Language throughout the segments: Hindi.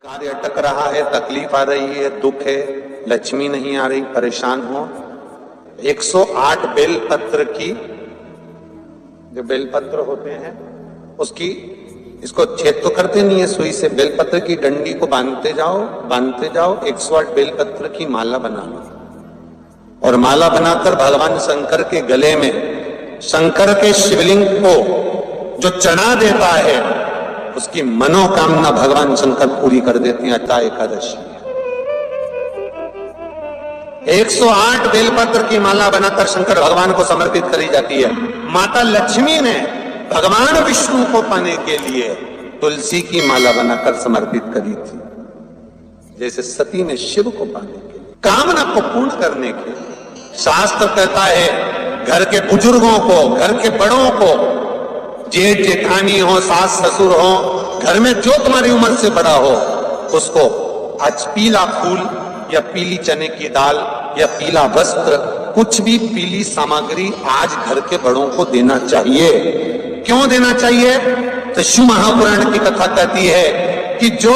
कार्य अटक रहा है, तकलीफ आ रही है, दुख है, लक्ष्मी नहीं आ रही, परेशान हो, 108 बेलपत्र की, जो बेलपत्र होते हैं उसकी, इसको छेद तो करते नहीं है सुई से, बेलपत्र की डंडी को बांधते जाओ 108 बेलपत्र की माला बना लो और माला बनाकर भगवान शंकर के गले में, शंकर के शिवलिंग को जो चढ़ा देता है उसकी मनोकामना भगवान शंकर पूरी कर देते हैं। अट्टा एकादशी 108 बेलपत्र की माला बनाकर शंकर भगवान को समर्पित करी जाती है। माता लक्ष्मी ने भगवान विष्णु को पाने के लिए तुलसी की माला बनाकर समर्पित करी थी, जैसे सती ने शिव को पाने के लिए, कामना को पूर्ण करने के लिए। शास्त्र कहता है घर के बुजुर्गों को, घर के बड़ों को, जेठ जेठानी हो, सास ससुर हो, घर में जो तुम्हारी उम्र से बड़ा हो, उसको आज पीला फूल या पीली चने की दाल या पीला वस्त्र, कुछ भी पीली सामग्री आज घर के बड़ों को देना चाहिए। क्यों देना चाहिए? तो शिव महापुराण की कथा कहती है कि जो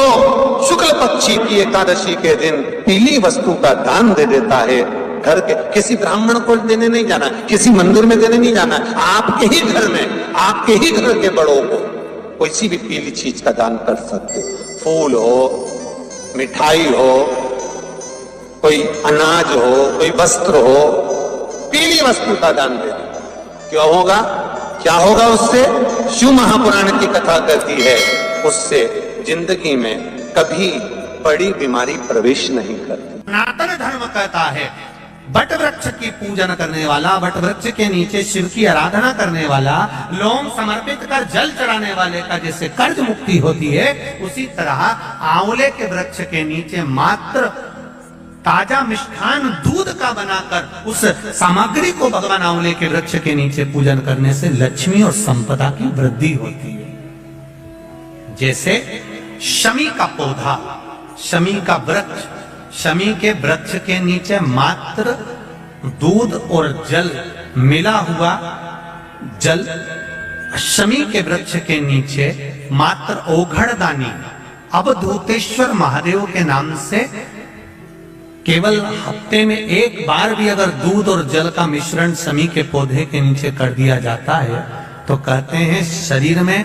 शुक्ल पक्षी की एकादशी के दिन पीली वस्तु का दान दे देता है, घर के किसी ब्राह्मण को देने नहीं जाना, किसी मंदिर में देने नहीं जाना, आपके ही घर में, आपके ही घर के बड़ों को कोई सी भी पीली चीज का दान कर सकते। फूल हो, मिठाई हो, कोई अनाज हो, कोई वस्त्र हो, पीली वस्तु का दान दे दे। क्यों होगा? क्या होगा उससे? शिव महापुराण की कथा कहती है उससे जिंदगी में कभी बड़ी बीमारी प्रवेश नहीं करती। सनातन धर्म कहता है बट वृक्ष की पूजन करने वाला, बट वृक्ष के नीचे शिव की आराधना करने वाला, लोम समर्पित कर जल चढ़ाने वाले का जैसे कर्ज मुक्ति होती है, उसी तरह आंवले के वृक्ष के नीचे मात्र ताजा मिष्ठान दूध का बनाकर उस सामग्री को भगवान आंवले के वृक्ष के नीचे पूजन करने से लक्ष्मी और संपदा की वृद्धि होती है। जैसे शमी का पौधा, शमी का वृक्ष, शमी के वृक्ष के नीचे मात्र दूध और जल मिला हुआ जल, शमी के वृक्ष के नीचे मात्र ओघड़दानी अवधूतेश्वर महादेव के नाम से केवल हफ्ते में एक बार भी अगर दूध और जल का मिश्रण शमी के पौधे के नीचे कर दिया जाता है तो कहते हैं शरीर में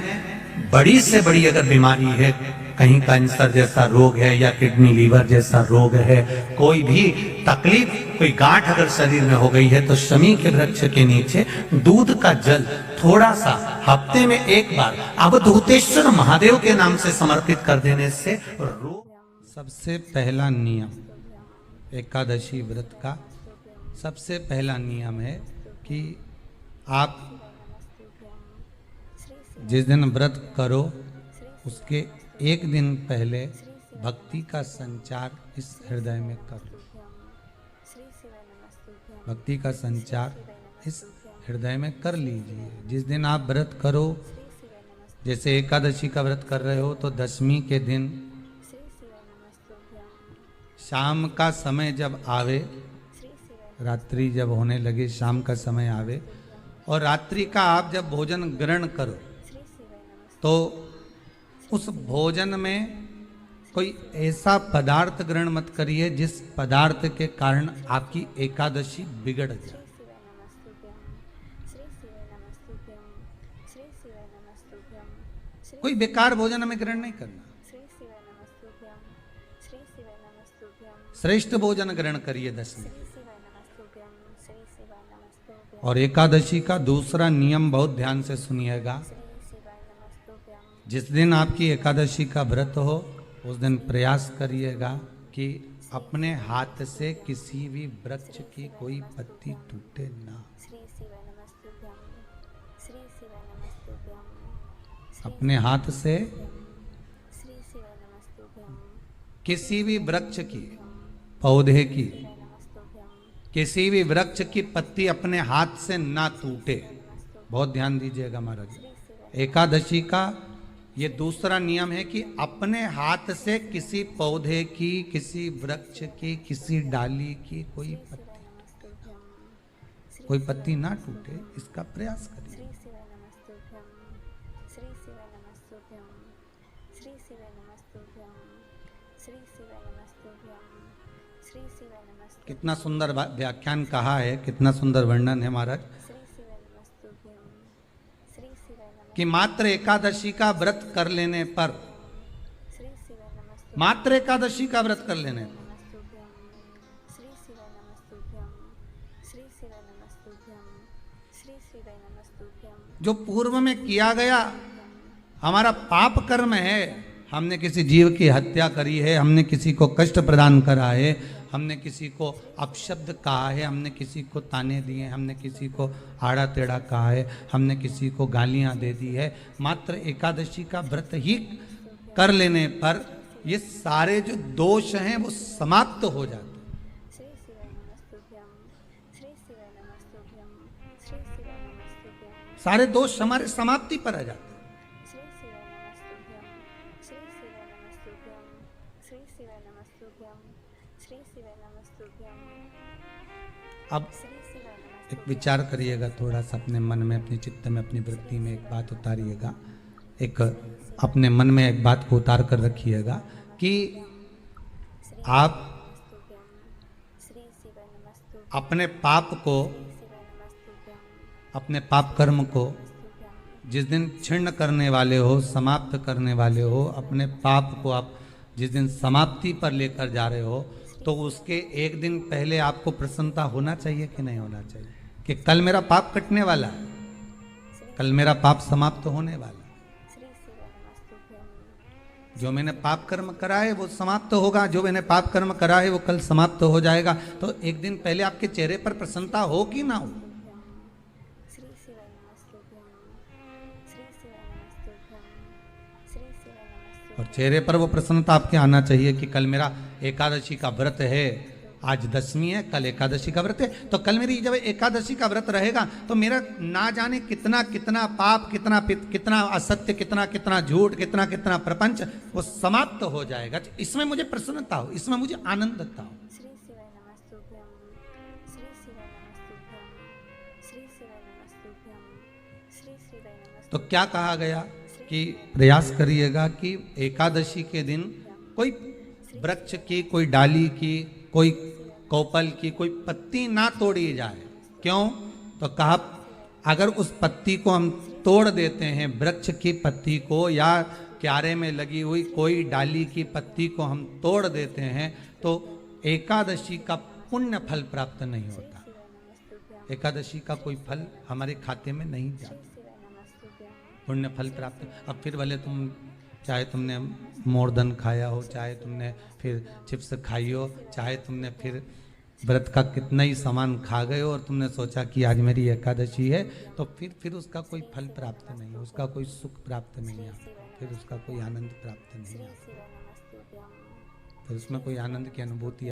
बड़ी से बड़ी अगर बीमारी है, कहीं कैंसर जैसा रोग है या किडनी लीवर जैसा रोग है, कोई भी तकलीफ, कोई गांठ अगर शरीर में हो गई है, तो शमी के वृक्ष के नीचे दूध का जल थोड़ा सा हफ्ते में एक बार अवधूतेश्वर महादेव के नाम से समर्पित कर देने से रोग। सबसे पहला नियम एकादशी व्रत का सबसे पहला नियम है कि आप जिस दिन व्रत करो उसके एक दिन पहले भक्ति का संचार इस हृदय में करो। भक्ति का संचार इस हृदय में कर लीजिए। जिस दिन आप व्रत करो, जैसे एकादशी का व्रत कर रहे हो तो दशमी के दिन शाम का समय जब आवे, रात्रि जब होने लगे, शाम का समय आवे और रात्रि का आप जब भोजन ग्रहण करो तो उस भोजन में कोई ऐसा पदार्थ ग्रहण मत करिए जिस पदार्थ के कारण आपकी एकादशी बिगड़ जाए। कोई बेकार भोजन हमें ग्रहण नहीं करना, श्रेष्ठ भोजन ग्रहण करिए दशमी। और एकादशी का दूसरा नियम बहुत ध्यान से सुनिएगा। जिस दिन आपकी एकादशी का व्रत हो उस दिन प्रयास करिएगा कि अपने हाथ से किसी भी वृक्ष की कोई पत्ती टूटे ना। अपने हाथ से किसी भी वृक्ष की, पौधे की, किसी भी वृक्ष की पत्ती अपने हाथ से ना टूटे। बहुत ध्यान दीजिएगा महाराज। एकादशी का ये दूसरा नियम है कि अपने हाथ से किसी पौधे की, किसी वृक्ष की, किसी डाली की कोई पत्ती ना टूटे, इसका प्रयास करिए। श्री शिवाय नमस्तुभ्यं श्री शिवाय नमस्तुभ्यं कितना सुंदर व्याख्यान कहा है, कितना सुंदर वर्णन है महाराज श्री शिवाय नमस्तुभ्यं श्री शिवाय नमस्तुभ्यं कि मात्र एकादशी का व्रत कर लेने पर, श्री शिवाय नमस्तुभ्यं मात्र एकादशी का व्रत कर लेने पर नमस्तुभ्यं श्री शिवाय नमस्तुभ्यं श्री शिवाय नमस्तुभ्यं श्री शिवाय नमस्तुभ्यं जो पूर्व में किया गया हमारा पाप कर्म है, हमने किसी जीव की हत्या करी है, हमने किसी को कष्ट प्रदान करा है, हमने किसी को अपशब्द कहा है, हमने किसी को ताने दिए, हमने किसी को आड़ा टेढ़ा कहा है, हमने किसी को गालियां दे दी है, मात्र एकादशी का व्रत ही कर लेने पर ये सारे जो दोष हैं वो समाप्त हो जाते हैं। श्री शिवाय नमस्तुभ्यं श्री शिवाय नमस्तुभ्यं श्री शिवाय नमस्तुभ्यं सारे दोष हमारे समाप्ति पर आ जाते हैं। श्री शिवाय नमस्तुभ्यं श्री शिवाय नमस्तुभ्यं श्री शिवाय नमस्तुभ्यं श्री शिवाय नमस्तुभ्यं अब श्री शिवाय नमस्तुभ्यं एक विचार करिएगा थोड़ा सा अपने मन में, अपने चित्त में, अपनी वृत्ति में एक बात उतारिएगा, एक अपने मन में एक बात को उतार कर रखिएगा कि आप श्री शिवाय नमस्तुभ्यं अपने पाप को, शिवाय नमस्तुभ्यं अपने पाप कर्म को जिस दिन छिन्न करने वाले हो, समाप्त करने वाले हो, अपने पाप को आप जिस दिन समाप्ति पर लेकर जा रहे हो, तो उसके एक दिन पहले आपको प्रसन्नता होना चाहिए कि नहीं होना चाहिए कि कल मेरा पाप कटने वाला है, कल मेरा पाप समाप्त होने वाला है, श्री शिवाय नमस्तुभ्यं जो मैंने पाप कर्म करा है वो समाप्त होगा, जो मैंने पाप कर्म करा है वो कल समाप्त हो जाएगा। तो एक दिन पहले आपके चेहरे पर प्रसन्नता हो कि ना हो? श्री शिवाय नमस्तुभ्यं श्री शिवाय नमस्तुभ्यं श्री शिवाय नमस्तुभ्यं और चेहरे पर वो प्रसन्नता आपके आना चाहिए कि कल मेरा एकादशी का व्रत है, आज दशमी है, कल एकादशी का व्रत है, तो कल मेरी जब एकादशी का व्रत रहेगा तो मेरा ना जाने कितना कितना पाप, कितना असत्य, कितना झूठ, कितना प्रपंच वो समाप्त हो जाएगा। इसमें मुझे प्रसन्नता हो, इसमें मुझे आनंदता हो। श्री शिवाय नमस्तुभ्यं श्री शिवाय नमस्तुभ्यं श्री शिवाय नमस्तुभ्यं श्री शिवाय नमस्तुभ्यं तो क्या कहा गया कि प्रयास करिएगा कि एकादशी के दिन कोई वृक्ष की, कोई डाली की, कोई कोपल की कोई पत्ती ना तोड़ी जाए। क्यों? तो कहा अगर उस पत्ती को हम तोड़ देते हैं, वृक्ष की पत्ती को या क्यारे में लगी हुई कोई डाली की पत्ती को हम तोड़ देते हैं तो एकादशी का पुण्य फल प्राप्त नहीं होता, एकादशी का कोई फल हमारे खाते में नहीं जाता, पुण्य फल प्राप्त। अब फिर भले तुम चाहे तुमने मोरधन खाया हो, चाहे तुमने फिर चिप्स खाई हो, चाहे तुमने फिर व्रत का कितना ही सामान खा गए हो और तुमने सोचा कि आज मेरी एकादशी है, तो फिर उसका कोई फल प्राप्त नहीं, उसका कोई सुख प्राप्त नहीं आता, फिर उसका कोई आनंद प्राप्त नहीं आता, फिर उसमें कोई आनंद की अनुभूति